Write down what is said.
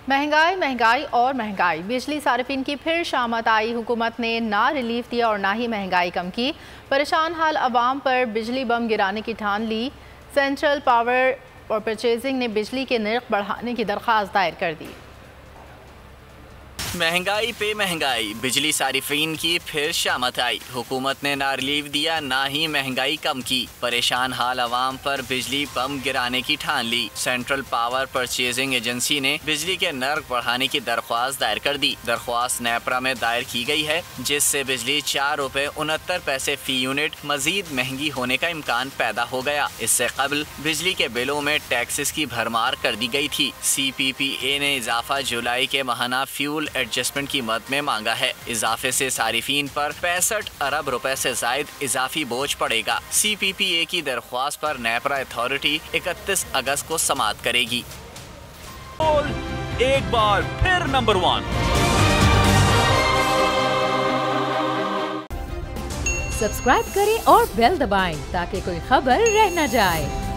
महंगाई महंगाई और महंगाई। बिजली सार्फिन की फिर शामत आई। हुकूमत ने ना रिलीफ दिया और ना ही महंगाई कम की। परेशान हाल अवाम पर बिजली बम गिराने की ठान ली। सेंट्रल पावर और परचेजिंग ने बिजली के नर्ख बढ़ाने की दरख्वास्त दायर कर दी। महंगाई पे महंगाई, बिजली सारिफीन की फिर शामत आई। हुकूमत ने ना रिलीफ दिया ना ही महंगाई कम की। परेशान हाल अवाम पर बिजली बम गिराने की ठान ली। सेंट्रल पावर परचेजिंग एजेंसी ने बिजली के नर्ख बढ़ाने की दरख्वास्त दायर कर दी। दरख्वास्त नेपरा में दायर की गई है, जिससे बिजली 4 रुपए 69 पैसे फी यूनिट मजीद महंगी होने का इम्कान पैदा हो गया। इससे कबल बिजली के बिलों में टैक्सेस की भरमार कर दी गई थी। CPPA ने इजाफा जुलाई के माहाना फ्यूल एडजस्टमेंट की मद में मांगा है। इजाफे से सारिफीन पर 65 अरब रुपए से जायद इजाफी बोझ पड़ेगा। CPPA की दरख्वास्त पर नेपरा अथॉरिटी 31 अगस्त को समाअत करेगी। एक बार फिर नंबर 1। सब्सक्राइब करें और बेल दबाएं ताकि कोई खबर रह न जाए।